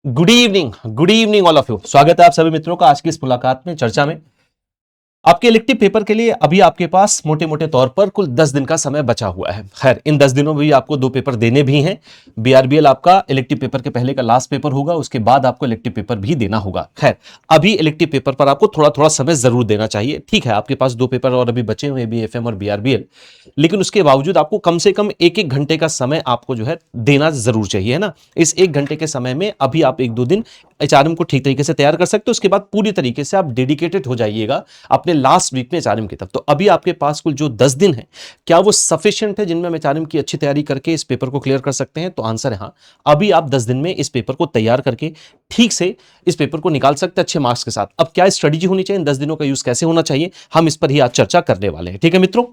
Good evening all of you. स्वागत है आप सभी मित्रों का आज की इस मुलाकात में, चर्चा में। आपके इलेक्टिव पेपर के लिए अभी आपके पास मोटे मोटे तौर पर कुल 10 दिन का समय बचा हुआ है। खैर, इन 10 दिनों में भी आपको 2 पेपर देने भी हैं। बीआरबीएल आपका इलेक्टिव पेपर के पहले का लास्ट पेपर होगा, उसके बाद आपको इलेक्टिव पेपर भी देना होगा। खैर, अभी इलेक्टिव पेपर पर आपको थोड़ा थोड़ा समय जरूर देना चाहिए। ठीक है, आपके पास 2 पेपर और अभी बचे हुए, बीएफएम और बीआरबीएल, लेकिन उसके बावजूद आपको कम से कम 1-1 घंटे का समय आपको जो है देना जरूर चाहिए, है ना। इस 1 घंटे के समय में अभी आप 1-2 दिन एचआरएम को ठीक तरीके से तैयार कर सकते हो। उसके बाद पूरी तरीके से आप डेडिकेटेड हो जाइएगा अपने लास्ट वीक में एचआरएम की तरफ। तो अभी आपके पास कुल जो 10 दिन है, क्या वो सफिशिएंट है जिनमें हम एचआरएम की अच्छी तैयारी करके इस पेपर को क्लियर कर सकते हैं? तो आंसर है हाँ। अभी आप 10 दिन में इस पेपर को तैयार करके ठीक से इस पेपर को निकाल सकते हैं अच्छे मार्क्स के साथ। अब क्या स्ट्रेटेजी होनी चाहिए, इन 10 दिनों का यूज कैसे होना चाहिए, हम इस पर ही आज चर्चा करने वाले हैं। ठीक है मित्रों,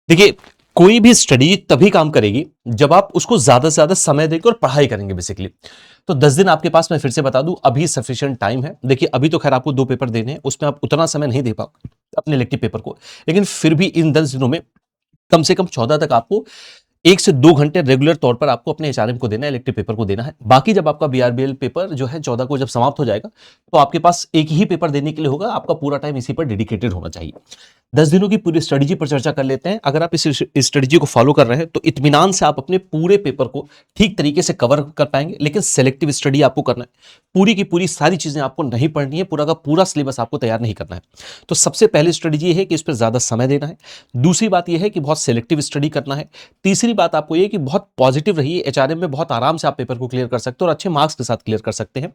देखिए, कोई भी स्टडी तभी काम करेगी जब आप उसको ज्यादा से ज्यादा समय देकर और पढ़ाई करेंगे बेसिकली। तो 10 दिन आपके पास, मैं फिर से बता दूं, अभी सफिशिएंट टाइम है। देखिए, अभी तो खैर आपको 2 पेपर देने हैं, उसमें आप उतना समय नहीं दे पाओ अपने इलेक्टिव पेपर को, लेकिन फिर भी इन 10 दिनों में कम से कम 14 तक आपको 1 से 2 घंटे रेगुलर तौर पर आपको अपने एचआरएम को देना है, इलेक्टिव पेपर को देना है। बाकी जब आपका बीआरबीएल पेपर जो है 14 को जब समाप्त हो जाएगा, तो आपके पास एक ही पेपर देने के लिए होगा। आपका पूरा टाइम इसी पर डेडिकेटेड होना चाहिए। 10 दिनों की पूरी स्ट्रेटजी पर चर्चा कर लेते हैं। अगर आप इस स्ट्रेटजी को फॉलो कर रहे हैं तो इत्मीनान से आप अपने पूरे पेपर को ठीक तरीके से कवर कर पाएंगे। लेकिन सेलेक्टिव स्टडी आपको करना है, पूरी की पूरी सारी चीजें आपको नहीं पढ़नी है, पूरा का पूरा सिलेबस आपको तैयार नहीं करना है। तो सबसे पहली स्ट्रेटजी है कि इस पर ज्यादा समय देना है। दूसरी बात यह है कि बहुत सेलेक्टिव स्टडी करना है। तीसरी बात आपको यह कि बहुत पॉजिटिव रहिए। एचआरएम में बहुत आराम से आप पेपर को क्लियर कर सकते हो और अच्छे मार्क्स के साथ क्लियर कर सकते हैं।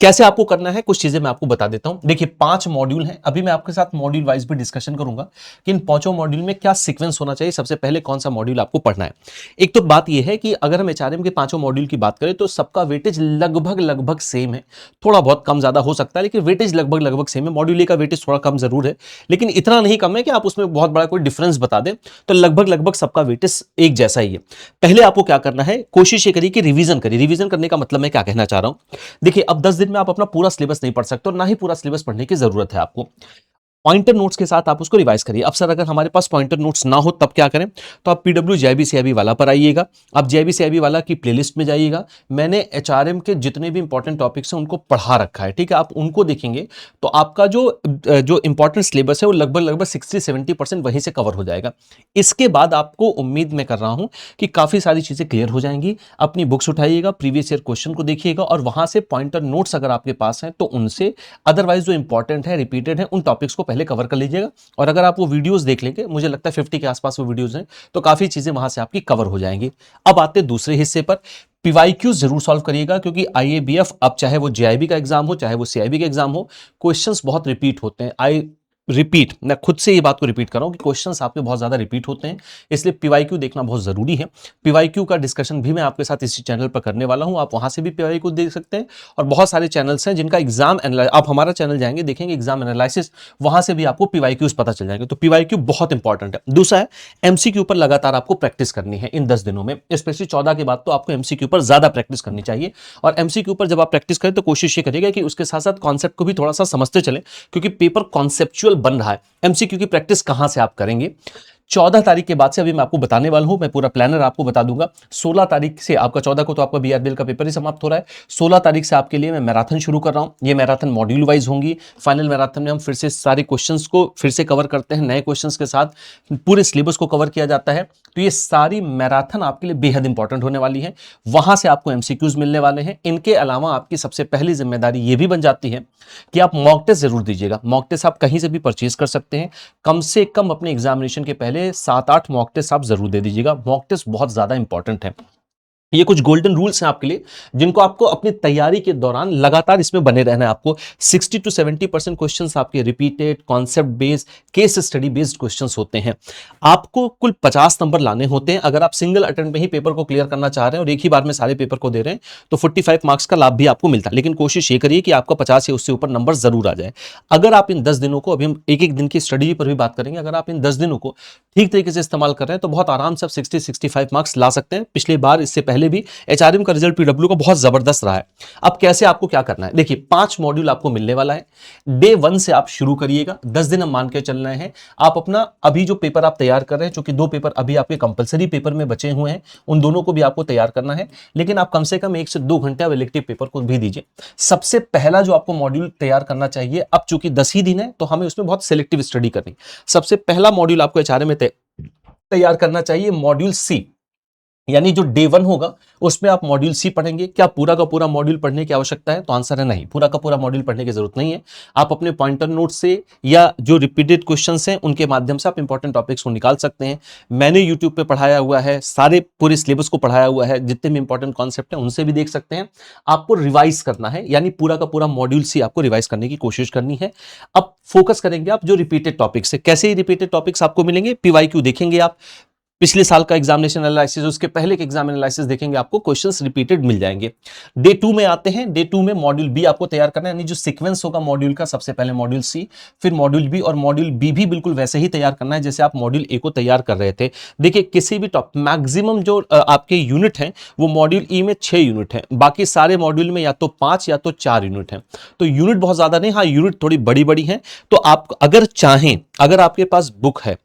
कैसे आपको करना है, कुछ चीजें मैं आपको बता देता हूं। देखिए, 5 मॉड्यूल हैं। अभी मैं आपके साथ मॉड्यूल वाइज भी डिस्कशन करूंगा कि इन 5 मॉड्यूल में क्या सीक्वेंस होना चाहिए, सबसे पहले कौन सा मॉड्यूल आपको पढ़ना है। एक तो बात यह है कि अगर हम एचआरएम के 5 मॉड्यूल की बात करें तो सबका वेटेज लगभग लगभग सेम है। थोड़ा बहुत कम ज्यादा हो सकता है, लेकिन वेटेज लगभग लगभग सेम है। मॉड्यूल ए का वेटेज थोड़ा कम जरूर है, लेकिन इतना नहीं कम है कि आप उसमें बहुत बड़ा कोई डिफरेंस बता दें। तो लगभग लगभग सबका वेटेज एक जैसा ही है। पहले आपको क्या करना है, कोशिश ये करिए कि रिवीजन करिए। रिवीजन करने का मतलब मैं क्या कहना चाह रहा हूं, देखिए, अब 10 दिन में आप अपना पूरा सिलेबस नहीं पढ़ सकते और ना ही पूरा सिलेबस पढ़ने की जरूरत है आपको। पॉइंटर नोट्स के साथ आप उसको रिवाइज करिए। अब सर, अगर हमारे पास पॉइंटर नोट्स ना हो तब क्या करें, तो आप पीडब्ल्यू जेआईबी सीआईबी वाला पर आइएगा। आप जेआईबी सीआईबी वाला की प्लेलिस्ट में जाइएगा। मैंने एचआरएम के जितने भी इंपॉर्टेंट टॉपिक्स हैं उनको पढ़ा रखा है, ठीक है। आप उनको देखेंगे तो आपका जो इंपॉर्टेंट सिलेबस है वो लगभग लगभग 60-70% वहीं से कवर हो जाएगा। इसके बाद आपको उम्मीद मैं कर रहा हूं कि काफी सारी चीजें क्लियर हो जाएंगी। अपनी बुक्स उठाइएगा, प्रीवियस ईयर क्वेश्चन को देखिएगा और वहां से पॉइंटर नोट्स अगर आपके पास हैं तो उनसे, अदरवाइज जो इंपॉर्टेंट है, रिपीटेड है, उन टॉपिक्स को पहले कवर कर लीजिएगा। और अगर आप वो वीडियोस देख लेंगे, मुझे लगता है 50 के आसपास वो वीडियोस हैं, तो काफी चीजें वहां से आपकी कवर हो जाएंगी। अब आते हैं दूसरे हिस्से पर। पीवाईक्यू जरूर सॉल्व करिएगा, क्योंकि आईएबीएफ, अब चाहे वो जेआईबी का एग्जाम हो चाहे वो सीआईबी का एग्जाम हो, क्वेश्चंस बहुत रिपीट होते हैं। आई रिपीट, मैं खुद से ये बात को रिपीट कर रहा हूं कि क्वेश्चंस आपके बहुत ज्यादा रिपीट होते हैं, इसलिए पीवाईक्यू देखना बहुत जरूरी है। पीवाईक्यू का डिस्कशन भी मैं आपके साथ इसी चैनल पर करने वाला हूं, आप वहां से भी पीवाईक्यू देख सकते हैं। और बहुत सारे चैनल्स हैं जिनका एग्जाम आप हमारा चैनल जाएंगे, देखेंगे एग्जाम एनालिसिस, वहां से भी आपको पीवाईक्यूज पता चल जाएंगे। तो पीवाईक्यू बहुत इंपॉर्टेंट है। दूसरा है, एमसीक्यू पर लगातार आपको प्रैक्टिस करनी है इन 10 दिनों में, स्पेशली 14 के बाद तो आपको एमसीक्यू पर ज्यादा प्रैक्टिस करनी चाहिए। और एमसीक्यू पर जब आप प्रैक्टिस करें तो कोशिश ये करिएगा कि उसके साथ साथ कॉन्सेप्ट को भी थोड़ा सा समझते चलें, क्योंकि पेपर कॉन्सेप्चुअल बन रहा है। एमसीक्यू की प्रैक्टिस कहां से आप करेंगे, 14 तारीख के बाद से अभी मैं आपको बताने वाला हूं, मैं पूरा प्लानर आपको बता दूंगा। 16 तारीख से आपका, 14 को तो आपका बीआरबीएल का पेपर ही समाप्त हो रहा है, 16 तारीख से आपके लिए मैं मैराथन शुरू कर रहा हूं। ये मैराथन मॉड्यूल वाइज होंगी। फाइनल मैराथन में हम फिर से सारे क्वेश्चंस को फिर से कवर करते हैं, नए क्वेश्चंस के साथ पूरे सिलेबस को कवर किया जाता है। तो ये सारी मैराथन आपके लिए बेहद इंपॉर्टेंट होने वाली है। वहां से आपको एमसीक्यूज मिलने वाले हैं। इनके अलावा आपकी सबसे पहली जिम्मेदारी ये भी बन जाती है कि आप मॉक टेस्ट जरूर दीजिएगा। मॉक टेस्ट आप कहीं से भी परचेज कर सकते हैं। कम से कम अपने एग्जामिनेशन के पहले 7-8 मॉक टेस्ट आप जरूर दे दीजिएगा। मॉक टेस्ट बहुत ज्यादा इंपॉर्टेंट है। ये कुछ गोल्डन रूल्स हैं आपके लिए, जिनको आपको अपनी तैयारी के दौरान लगातार इसमें बने रहना है। आपको 60-70% क्वेश्चंस आपके repeated, concept based, case study based questions होते हैं। आपको कुल 50 नंबर लाने होते हैं। अगर आप सिंगल अटेम्प्ट में ही पेपर को क्लियर करना चाह रहे हैं और एक ही बार में सारे पेपर को दे रहे हैं तो 45 मार्क्स का लाभ भी आपको मिलता है। लेकिन कोशिश ये करिए कि आपका 50 या उससे ऊपर नंबर जरूर आ जाए। अगर आप इन 10 दिनों को, अभी हम एक एक दिन की स्टडी पर भी बात करेंगे, अगर आप इन 10 दिनों को ठीक तरीके से इस्तेमाल कर रहे हैं तो बहुत आराम से आप 60-65 मार्क्स ला सकते हैं। पिछली बार इससे पहले पहले भी एचआरएम का रिजल्ट पीडब्ल्यू का बहुत जबरदस्त रहा है। अब कैसे आपको क्या करना है, देखिए 5 मॉड्यूल आपको मिलने वाला है। डे 1 से आप शुरू करिएगा, 10 दिन हम मान के चल रहे हैं। आप अपना अभी जो पेपर आप तैयार कर रहे हैं, चूंकि 2 पेपर अभी आपके कंपलसरी पेपर में बचे हुए हैं, उन दोनों को भी आपको तैयार करना है, लेकिन आप कम से कम 1 से 2 घंटे आप इलेक्टिव पेपर को भी दीजिए। सबसे पहला जो आपको मॉड्यूल तैयार करना चाहिए, अब चूंकि 10 ही दिन है तो हमें उसमें बहुत सिलेक्टिव स्टडी करनी। सबसे पहला मॉड्यूल आपको एचआरएम में तैयार करना चाहिए मॉड्यूल सी, यानी जो डे 1 होगा उसमें आप मॉड्यूल सी पढ़ेंगे। क्या पूरा का पूरा मॉड्यूल पढ़ने की आवश्यकता है, तो आंसर है नहीं, पूरा का पूरा मॉड्यूल पढ़ने की जरूरत नहीं है। आप अपने पॉइंटर नोट से या जो रिपीटेड क्वेश्चंस हैं उनके माध्यम से आप इंपॉर्टेंट टॉपिक्स को निकाल सकते हैं। मैंने यूट्यूब पे पढ़ाया हुआ है, सारे पूरे सिलेबस को पढ़ाया हुआ है, जितने भी इंपॉर्टेंट कॉन्सेप्ट हैं उनसे भी देख सकते हैं। आपको रिवाइज करना है, यानी पूरा का पूरा मॉड्यूल सी आपको रिवाइज करने की कोशिश करनी है। अब फोकस करेंगे आप जो रिपीटेड टॉपिक्स है। कैसे ही रिपीटेड टॉपिक्स आपको मिलेंगे, पीवाईक्यू देखेंगे आप, पिछले साल का एग्जामिनेशन एनालिसिस, उसके पहले के एग्जाम एनालिसिस देखेंगे, आपको क्वेश्चंस रिपीटेड मिल जाएंगे। डे 2 में आते हैं। डे 2 में मॉड्यूल बी आपको तैयार करना है, यानी जो सीक्वेंस होगा मॉड्यूल का, सबसे पहले मॉड्यूल सी, फिर मॉड्यूल बी, और मॉड्यूल बी भी बिल्कुल वैसे ही तैयार करना है जैसे आप मॉड्यूल ए को तैयार कर रहे थे। देखिए किसी भी मैक्सिमम जो आपके यूनिट हैं वो मॉड्यूल ई में 6 यूनिट हैं, बाकी सारे मॉड्यूल में या तो 5 या तो 4 यूनिट हैं। तो यूनिट बहुत ज्यादा नहीं, हाँ यूनिट थोड़ी बड़ी बड़ी हैं। तो आप अगर चाहें, अगर आपके पास बुक है,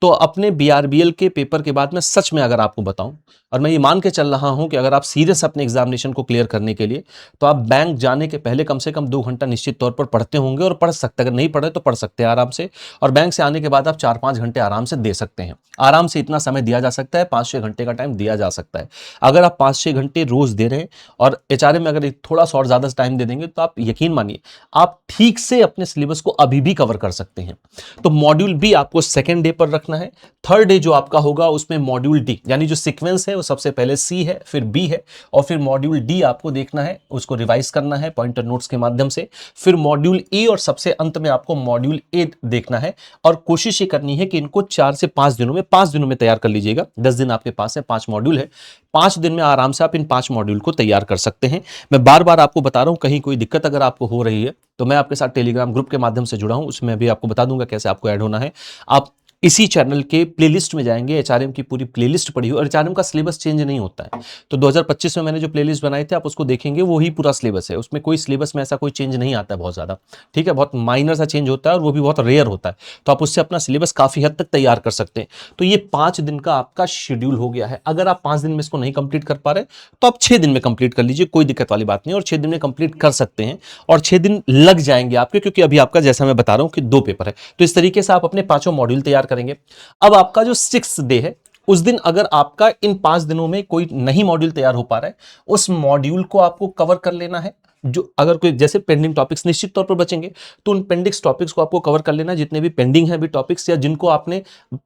तो अपने बीआरबीएल के पेपर के बाद में सच में अगर आपको बताऊं, और मैं ये मान के चल रहा हूं कि अगर आप सीरियस अपने एग्जामिनेशन को क्लियर करने के लिए, तो आप बैंक जाने के पहले कम से कम 2 घंटा निश्चित तौर पर पढ़ते होंगे, और पढ़ सकते, अगर नहीं पढ़े तो पढ़ सकते हैं आराम से। और बैंक से आने के बाद आप 4-5 घंटे आराम से दे सकते हैं, आराम से इतना समय दिया जा सकता है, 5-6 घंटे का टाइम दिया जा सकता है। अगर आप 5-6 घंटे रोज दे रहे हैं और एचआरएम में अगर थोड़ा सा और ज्यादा टाइम दे देंगे, तो आप यकीन मानिए आप ठीक से अपने सिलेबस को अभी भी कवर कर सकते हैं। तो मॉड्यूल बी आपको सेकेंड डे पर रखना है। थर्ड डे जो आपका होगा उसमें मॉड्यूल डी, यानी जो सीक्वेंस है वो सबसे पहले सी है, फिर बी है, और फिर मॉड्यूल डी आपको देखना है, उसको रिवाइज करना है पॉइंटर नोट्स के माध्यम से। फिर मॉड्यूल ए, और सबसे अंत में आपको मॉड्यूल ए देखना है। और कोशिश ये करनी है कि इनको 4 से 5 दिनों में, 5 दिनों में तैयार कर लीजिएगा। 10 दिन आपके पास है, 5 मॉड्यूल है, 5 दिन में आराम से आप इन 5 मॉड्यूल को तैयार कर सकते हैं। मैं बार बार आपको बता रहा हूं, कहीं कोई दिक्कत अगर आपको हो रही है तो मैं आपके साथ टेलीग्राम ग्रुप के माध्यम से जुड़ा हूं, उसमें भी आपको बता दूंगा कैसे आपको ऐड होना है। आप इसी चैनल के प्लेलिस्ट में जाएंगे, एचआरएम की पूरी प्लेलिस्ट पड़ी हुई, और एचआरएम का सिलेबस चेंज नहीं होता है। तो 2025 में मैंने जो प्लेलिस्ट बनाई थी आप उसको देखेंगे, वही पूरा सिलेबस है, उसमें कोई सिलेबस में ऐसा कोई चेंज नहीं आता है बहुत ज्यादा, ठीक है, बहुत माइनर सा चेंज होता है, और वो भी बहुत रेयर होता है। तो आप उससे अपना सिलेबस काफी हद तक तैयार कर सकते हैं। तो ये 5 दिन का आपका शेड्यूल हो गया है। अगर आप 5 दिन में इसको नहीं कंप्लीट कर पा रहे तो आप 6 दिन में कंप्लीट कर लीजिए, कोई दिक्कत वाली बात नहीं, और 6 दिन में कंप्लीट कर सकते हैं। और 6 दिन लग जाएंगे आपके, क्योंकि अभी आपका जैसा मैं बता रहा हूं कि 2 पेपर है। तो इस तरीके से आप अपने 5 मॉड्यूल तैयार करेंगे। अब आपका जो 6th डे है, उस दिन अगर आपका इन 5 दिनों में कोई नहीं मॉड्यूल तैयार हो पा रहा है, उस मॉड्यूल को आपको कवर कर लेना है। जो अगर कोई जैसे पेंडिंग टॉपिक्स निश्चित तौर पर बचेंगे, तो उन पेंडिंग टॉपिक्स को आपको कवर कर लेना, जितने भी पेंडिंग हैं भी टॉपिक्स, या जिनको आपने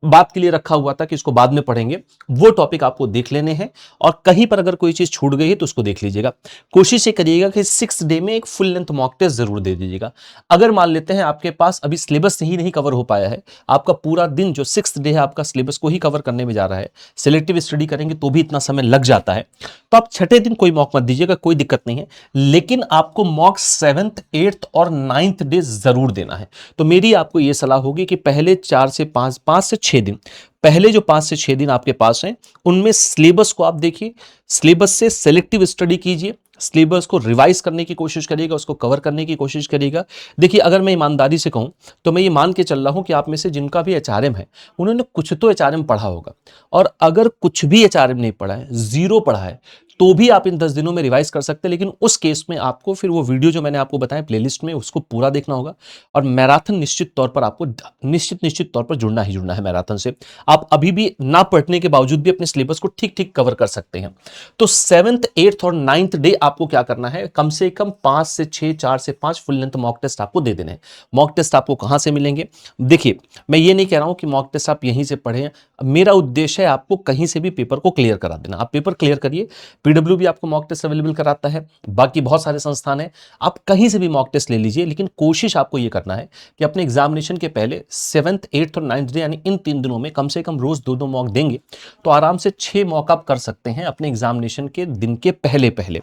बात के लिए रखा हुआ था कि इसको बाद में पढ़ेंगे, वो टॉपिक आपको देख लेने हैं। और कहीं पर अगर कोई चीज छूट गई है तो उसको देख लीजिएगा। कोशिश ये करिएगा कि 6th डे में एक फुल लेंथ मॉक टेस्ट जरूर दे दीजिएगा। अगर मान लेते हैं आपके पास अभी सिलेबस ही नहीं कवर हो पाया है, आपका पूरा दिन जो 6th डे है आपका सिलेबस को ही कवर करने में जा रहा है, सिलेक्टिव स्टडी करेंगे तो भी इतना समय लग जाता है, तो आप 6ठे दिन कोई मॉक मत दीजिएगा, कोई दिक्कत नहीं है। लेकिन आपको मॉक 7th 8th और 9th डे जरूर देना है। तो मेरी आपको यह सलाह होगी कि पहले 4 से 5 से 6 दिन, पहले जो 5 से 6 दिन आपके पास हैं, उनमें सिलेबस को आप देखिए, सिलेबस से सेलेक्टिव स्टडी कीजिए, सिलेबस को रिवाइज करने की कोशिश करिएगा, उसको कवर करने की कोशिश करिएगा। देखिए अगर मैं ईमानदारी से कहूं तो मैं ये मान के चल रहा हूं कि आप में से जिनका भी एचआरएम है, उन्होंने कुछ तो एचआरएम पढ़ा होगा। और अगर कुछ भी एचआरएम नहीं पढ़ा है, जीरो पढ़ा है, तो भी आप इन 10 दिनों में रिवाइज कर सकते हैं। लेकिन उस केस में आपको फिर वो वीडियो जो मैंने आपको बताया प्लेलिस्ट में, उसको पूरा देखना होगा। और मैराथन निश्चित तौर पर आपको निश्चित तौर पर जुड़ना ही जुड़ना है मैराथन से। आप अभी भी ना पढ़ने के बावजूद भी अपने सिलेबस को ठीक ठीक कवर कर सकते हैं। तो 7th 8th और 9th डे आपको क्या करना है, कम से कम 5 से 6 4 से 5 फुल लेंथ मॉक टेस्ट आपको दे देने हैं। मॉक टेस्ट आपको कहां से मिलेंगे, देखिए मैं ये नहीं कह रहा हूं कि मॉक टेस्ट आप यहीं से पढ़ें, मेरा उद्देश्य है आपको कहीं से भी पेपर को क्लियर करा देना। आप पेपर क्लियर करिए, पीडब्ल्यू भी आपको मॉक टेस्ट अवेलेबल कराता है, बाकी बहुत सारे संस्थान हैं, आप कहीं से भी मॉक टेस्ट ले लीजिए। लेकिन कोशिश आपको यह करना है कि अपने एग्जामिनेशन के पहले 7th 8th और 9th डे, यानी इन 3 दिनों में कम से कम रोज 2-2 मॉक देंगे, तो आराम से 6 मॉक आप कर सकते हैं अपने एग्जामिनेशन के दिन के पहले पहले।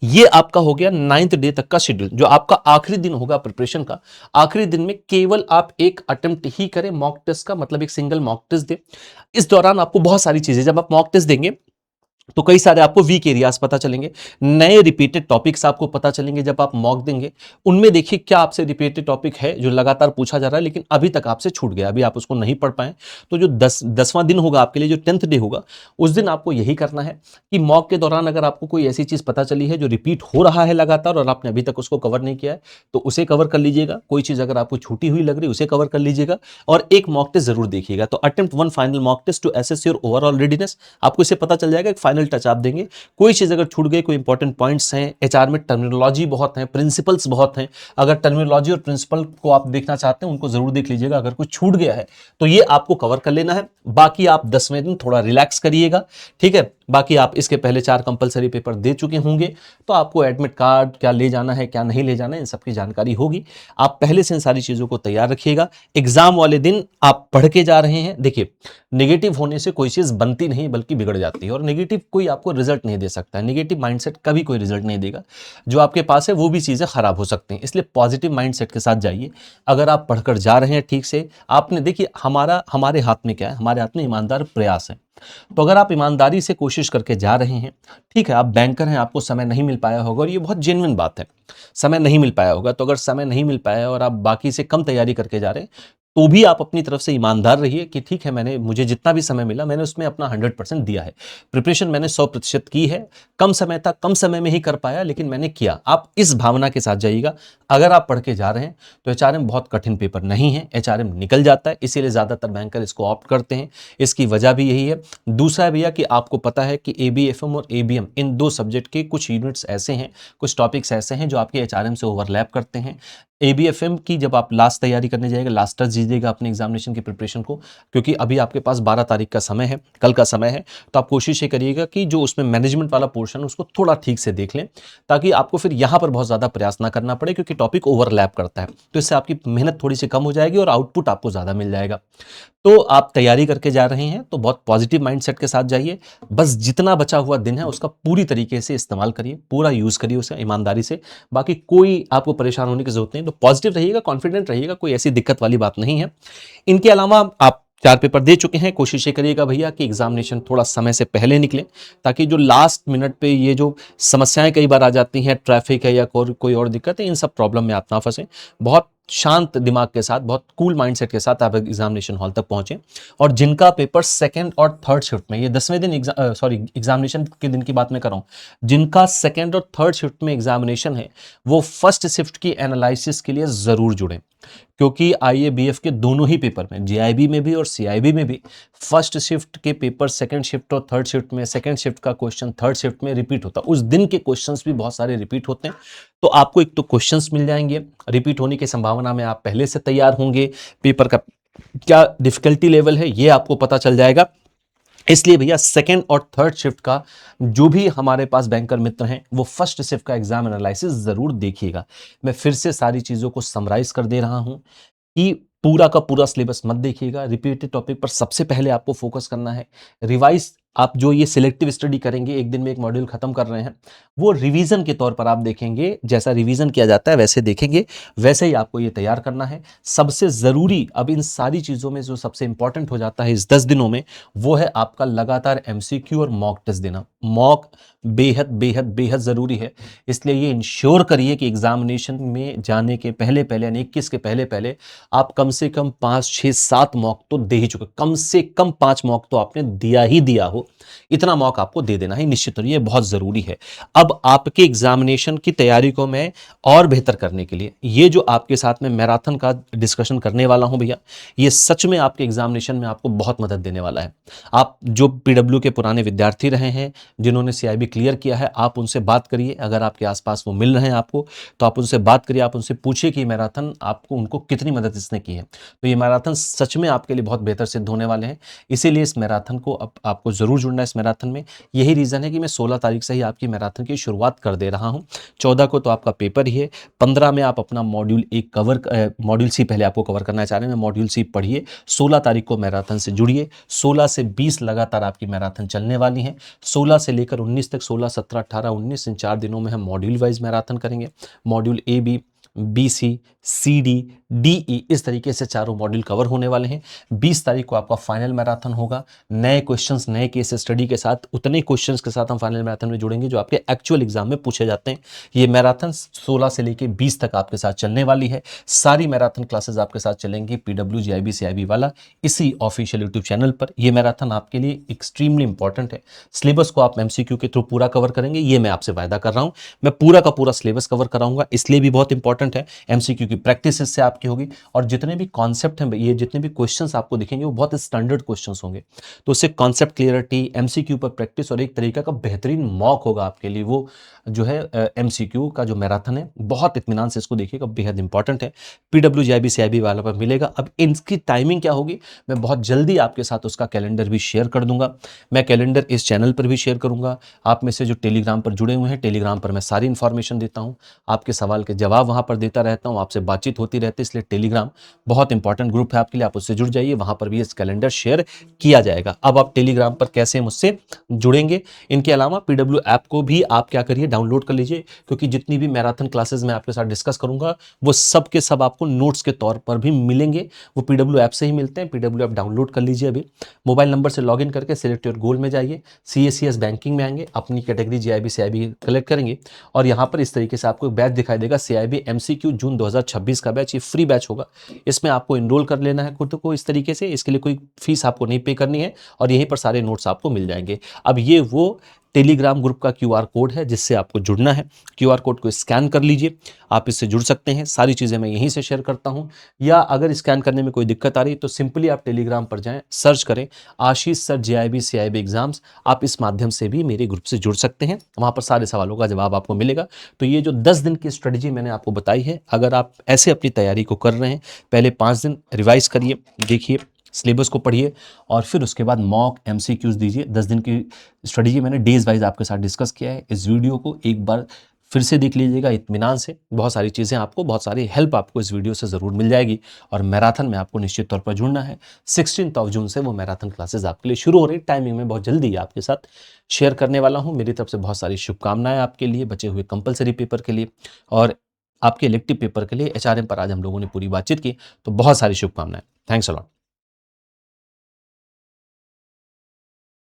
ये आपका हो गया 9th डे तक का शेड्यूल। जो आपका आखिरी दिन होगा प्रिपरेशन का, आखिरी दिन में केवल आप एक अटेम्प्ट ही करें मॉक टेस्ट का, मतलब एक सिंगल मॉक टेस्ट दे। इस दौरान आपको बहुत सारी चीजें, जब आप मॉक टेस्ट देंगे तो कई सारे आपको वीक एरियाज पता चलेंगे, नए रिपीटेड टॉपिक्स आपको पता चलेंगे जब आप मॉक देंगे। उनमें देखिए क्या आपसे रिपीटेड टॉपिक है जो लगातार पूछा जा रहा है लेकिन अभी तक आपसे छूट गया, अभी आप उसको नहीं पढ़ पाए। तो जो 10वां दिन होगा आपके लिए, जो 10th डे होगा, उस दिन आपको यही करना है कि मॉक के दौरान अगर आपको कोई ऐसी चीज पता चली है जो रिपीट हो रहा है लगातार और आपने अभी तक उसको कवर नहीं किया है, तो उसे कवर कर लीजिएगा। कोई चीज अगर आपको छूटी हुई लग रही है उसे कवर कर लीजिएगा, और एक मॉक टेस्ट जरूर देखिएगा। तो attempt one final mock test to assess your overall readiness, आपको इसे पता चल जाएगा, एक फाइनल टच आप देंगे। कोई चीज अगर छूट गई, कोई इंपॉर्टेंट पॉइंट्स हैं, एचआर में टर्मिनोलॉजी बहुत है, प्रिंसिपल्स बहुत हैं, अगर टर्मिनोलॉजी और प्रिंसिपल को आप देखना चाहते हैं उनको जरूर देख लीजिएगा। अगर कुछ छूट गया है तो ये आपको कवर कर लेना है। बाकी आप 10वें दिन थोड़ा रिलैक्स करिएगा, ठीक है। बाकी आप इसके पहले 4 कंपलसरी पेपर दे चुके होंगे, तो आपको एडमिट कार्ड क्या ले जाना है क्या नहीं ले जाना है इन सबकी जानकारी होगी। आप पहले से इन सारी चीजों को तैयार रखिएगा। एग्जाम वाले दिन आप पढ़ के जा रहे हैं, देखिए नेगेटिव होने से कोई चीज बनती नहीं बल्कि बिगड़ जाती है, और नेगेटिव कोई आपको रिजल्ट नहीं दे सकता है। नेगेटिव माइंडसेट कभी कोई रिजल्ट नहीं देगा, जो आपके पास है वो भी चीजें खराब हो सकती हैं। इसलिए पॉजिटिव माइंडसेट के साथ जाइए। अगर आप पढ़कर जा रहे हैं ठीक से, आपने देखिए हमारे हाथ में क्या है, हमारे हाथ में ईमानदार प्रयास है। तो अगर आप ईमानदारी से कोशिश करके जा रहे हैं, ठीक है, आप बैंकर हैं, आपको समय नहीं मिल पाया होगा और ये बहुत जेन्युइन बात है, समय नहीं मिल पाया होगा। तो अगर समय नहीं मिल पाया और आप बाकी से कम तैयारी करके जा रहे हैं, तो भी आप अपनी तरफ से ईमानदार रहिए कि ठीक है, मुझे जितना भी समय मिला मैंने उसमें अपना 100% दिया है। प्रिपरेशन मैंने 100% की है। कम समय था, कम समय में ही कर पाया, लेकिन मैंने किया। आप इस भावना के साथ जाइएगा। अगर आप पढ़ के जा रहे हैं तो एचआरएम बहुत कठिन पेपर नहीं है, एचआरएम निकल जाता है, इसीलिए ज्यादातर बैंकर इसको ऑप्ट करते हैं। इसकी वजह भी यही है। दूसरा है भैया कि आपको पता है कि एबीएफएम और एबीएम, इन 2 सब्जेक्ट के कुछ यूनिट्स ऐसे हैं, कुछ टॉपिक्स ऐसे हैं जो आपके एचआरएम से ओवरलैप करते हैं। एबीएफएम की जब आप लास्ट तैयारी करने जाएगा, लास्ट टेस्ट दीजिएगा अपने एग्जामिनेशन की प्रिपरेशन को, क्योंकि अभी आपके पास 12 तारीख का समय है, कल का समय है। तो आप कोशिश ये करिएगा कि जो उसमें मैनेजमेंट वाला पोर्शन उसको थोड़ा ठीक से देख लें, ताकि आपको फिर यहां पर बहुत ज्यादा प्रयास ना करना पड़े, क्योंकि टॉपिक ओवरलैप करता है। तो इससे आपकी मेहनत थोड़ी सी कम हो जाएगी और आउटपुट आपको ज्यादा मिल जाएगा। तो आप तैयारी करके जा रहे हैं तो बहुत पॉजिटिव माइंडसेट के साथ जाइए। बस जितना बचा हुआ दिन है उसका पूरी तरीके से इस्तेमाल करिए, पूरा यूज करिए उसे ईमानदारी से। बाकी कोई आपको परेशान होने की जरूरत नहीं। तो पॉजिटिव रहिएगा, कॉन्फिडेंट रहिएगा, कोई ऐसी दिक्कत वाली बात नहीं है। इनके अलावा आप 4 पेपर दे चुके हैं, कोशिश ये करिएगा भैया कि एग्जामिनेशन थोड़ा समय से पहले निकले, ताकि जो लास्ट मिनट पे ये जो समस्याएं कई बार आ जाती हैं, ट्रैफिक है या कोई और दिक्कत है, इन सब प्रॉब्लम में आप ना फंसे। बहुत शांत दिमाग के साथ, बहुत कूल माइंडसेट के साथ आप एग्जामिनेशन हॉल तक पहुंचे। और जिनका पेपर 2nd और 3rd शिफ्ट में, ये 10वें दिन एग्जामिनेशन के दिन की बात मैं कर रहा हूं, जिनका 2nd और 3rd शिफ्ट में एग्जामिनेशन है, वो फर्स्ट शिफ्ट की एनालिसिस के लिए जरूर जुड़े। क्योंकि आईएबीएफ के दोनों ही पेपर में, जेआईबी में भी और सीआईबी में भी, फर्स्ट शिफ्ट के पेपर 2nd शिफ्ट और 3rd शिफ्ट में, 2nd शिफ्ट का क्वेश्चन 3rd शिफ्ट में रिपीट होता है। उस दिन के क्वेश्चंस भी बहुत सारे रिपीट होते हैं। तो आपको एक तो क्वेश्चंस मिल जाएंगे, रिपीट होने की संभावना में आप पहले से तैयार होंगे। पेपर का क्या डिफिकल्टी लेवल है ये आपको पता चल जाएगा। इसलिए भैया 2nd और 3rd शिफ्ट का जो भी हमारे पास बैंकर मित्र हैं, वो फर्स्ट शिफ्ट का एग्जाम एनालिसिस जरूर देखिएगा। मैं फिर से सारी चीजों को समराइज कर दे रहा हूं कि पूरा का पूरा सिलेबस मत देखिएगा, रिपीटेड टॉपिक पर सबसे पहले आपको फोकस करना है। रिवाइज, आप जो ये सिलेक्टिव स्टडी करेंगे, एक दिन में एक मॉड्यूल खत्म कर रहे हैं, वो रिवीजन के तौर पर आप देखेंगे। जैसा रिवीजन किया जाता है वैसे देखेंगे, वैसे ही आपको ये तैयार करना है। सबसे जरूरी अब इन सारी चीजों में जो सबसे इंपॉर्टेंट हो जाता है इस 10 दिनों में, वो है आपका लगातार एमसीक्यू और मॉक टेस्ट देना। मॉक बेहद बेहद बेहद जरूरी है। इसलिए ये इंश्योर करिए कि एग्जामिनेशन में जाने के पहले पहले, यानी 21 के पहले पहले, आप कम से कम 5, 6, 7 मॉक तो दे ही चुके। कम से कम 5 मॉक तो आपने दिया ही दिया हो, इतना मॉक आपको दे देना है निश्चित तौर, ये बहुत जरूरी है। अब आपके एग्जामिनेशन की तैयारी को मैं और बेहतर करने के लिए, ये जो आपके साथ में मैराथन का डिस्कशन करने वाला हूं भैया, ये सच में आपके एग्जामिनेशन में आपको बहुत मदद देने वाला है। आप जो पीडब्ल्यू के पुराने विद्यार्थी रहे हैं, जिन्होंने सीआईबी क्लियर किया है, आप उनसे बात करिए। अगर आपके आसपास वो मिल रहे हैं आपको, तो आप उनसे बात करिए, आप उनसे पूछिए कि मैराथन आपको, उनको कितनी मदद इसने की है। तो ये मैराथन सच में आपके लिए बहुत बेहतर सिद्ध होने वाले हैं। इसीलिए इस मैराथन को अब आपको जरूर जुड़ना है। इस मैराथन में यही रीजन है कि मैं 16 तारीख से ही आपकी मैराथन की शुरुआत कर दे रहा हूं। 14 को तो आपका पेपर ही है, 15 में आप अपना मॉड्यूल सी पहले आपको कवर करना चाह रहे हैं, मॉड्यूल सी पढ़िए। 16 तारीख को मैराथन से जुड़िए। 16 से 20 लगातार आपकी मैराथन चलने वाली है। 16 से लेकर 19 तक, 16, 17, 18, 19, इन 4 दिनों में हम मॉड्यूल वाइज मैराथन करेंगे। Module A B, B C, CD, DE, इस तरीके से चारों मॉड्यूल कवर होने वाले हैं। 20 तारीख को आपका फाइनल मैराथन होगा। नए क्वेश्चंस, नए केस स्टडी के साथ, उतने क्वेश्चंस के साथ हम फाइनल मैराथन में जुड़ेंगे जो आपके एक्चुअल एग्जाम में पूछे जाते हैं। ये मैराथन 16 से लेके 20 तक आपके साथ चलने वाली है। सारी मैराथन क्लासेस आपके साथ चलेंगी PW, GIB, CIB वाला इसी ऑफिशियल यूट्यूब चैनल पर। ये मैराथन आपके लिए एक्सट्रीमली इंपॉर्टेंट है। सिलेबस को आप MCQ के थ्रू पूरा कवर करेंगे, ये मैं आपसे वायदा कर रहा हूं। मैं पूरा का पूरा सिलेबस कवर कराऊंगा, इसलिए भी बहुत इंपॉर्टेंट है। MCQ की प्रैक्टिस इससे आपकी होगी और जितने भी कॉन्सेप्ट हैं, ये जितने भी क्वेश्चंस आपको दिखेंगे वो बहुत स्टैंडर्ड क्वेश्चंस होंगे। तो उससे कॉन्सेप्ट क्लियरिटी, MCQ पर प्रैक्टिस और एक तरीका का बेहतरीन मॉक होगा आपके लिए। वो जो है MCQ का जो मैराथन है, बहुत इत्मीनान से इसको देखिएगा, बेहद इंपॉर्टेंट है। PW, GIB, CIB वाला पर मिलेगा। अब इनकी टाइमिंग क्या होगी, मैं बहुत जल्दी आपके साथ उसका कैलेंडर भी शेयर कर दूंगा। मैं कैलेंडर इस चैनल पर भी शेयर करूंगा। आप में से जो टेलीग्राम पर जुड़े हुए हैं, टेलीग्राम पर मैं सारी इंफॉर्मेशन देता हूं, आपके सवाल के जवाब वहां पर देता रहता हूं, आपसे बातचीत होती रहती है। इसलिए टेलीग्राम बहुत इंपॉर्टेंट ग्रुप है आपके लिए, आप उससे जुड़ जाइए, वहां पर भी इस कैलेंडर शेयर किया जाएगा। अब आप टेलीग्राम पर कैसे मुझसे जुड़ेंगे, इनके अलावा PW ऐप को भी आप क्या करिए, डाउनलोड कर लीजिए, क्योंकि जितनी भी मैराथन क्लासेस मैं आपके साथ डिस्कस करूंगा वो सब के सब आपको नोट्स के तौर पर भी मिलेंगे। वो PW ऐप से ही मिलते हैं। PW ऐप डाउनलोड कर लीजिए अभी, मोबाइल नंबर से लॉगिन करके सिलेक्ट योर गोल में जाइए, CACS बैंकिंग में आएंगे, अपनी कैटेगरी GIB, CIB कलेक्ट करेंगे और यहाँ पर इस तरीके से आपको एक बैच दिखाई देगा, CIB MCQ जून 2026 का बैच। ये फ्री बैच होगा, इसमें आपको इनरोल कर लेना है खुद को इस तरीके से। इसके लिए कोई फीस आपको नहीं पे करनी है और यहीं पर सारे नोट्स आपको मिल जाएंगे। अब ये वो टेलीग्राम ग्रुप का QR कोड है जिससे आपको जुड़ना है। QR कोड को स्कैन कर लीजिए, आप इससे जुड़ सकते हैं। सारी चीज़ें मैं यहीं से शेयर करता हूं, या अगर स्कैन करने में कोई दिक्कत आ रही है तो सिंपली आप टेलीग्राम पर जाएं, सर्च करें आशीष सर GIB, CIB एग्जाम्स। आप इस माध्यम से भी मेरे ग्रुप से जुड़ सकते हैं, वहां पर सारे सवालों का जवाब आपको मिलेगा। तो ये जो 10 दिन की स्ट्रेटजी मैंने आपको बताई है, अगर आप ऐसे अपनी तैयारी को कर रहे हैं, पहले 5 दिन रिवाइज करिए, देखिए सिलेबस को पढ़िए और फिर उसके बाद मॉक MCQs दीजिए। 10 दिन की स्ट्रेटजी मैंने डेज वाइज आपके साथ डिस्कस किया है। इस वीडियो को एक बार फिर से देख लीजिएगा इत्मीनान से, बहुत सारी चीज़ें आपको, बहुत सारी हेल्प आपको इस वीडियो से ज़रूर मिल जाएगी। और मैराथन में आपको निश्चित तौर पर जुड़ना है। 16 जून से वो मैराथन क्लासेस आपके लिए शुरू हो रही है। टाइमिंग में बहुत जल्दी आपके साथ शेयर करने वाला हूँ। मेरी तरफ से बहुत सारी शुभकामनाएं आपके लिए, बचे हुए कंपलसरी पेपर के लिए और आपके इलेक्टिव पेपर के लिए। HRM पर आज हम लोगों ने पूरी बातचीत की, तो बहुत सारी शुभकामनाएं। Thanks a lot.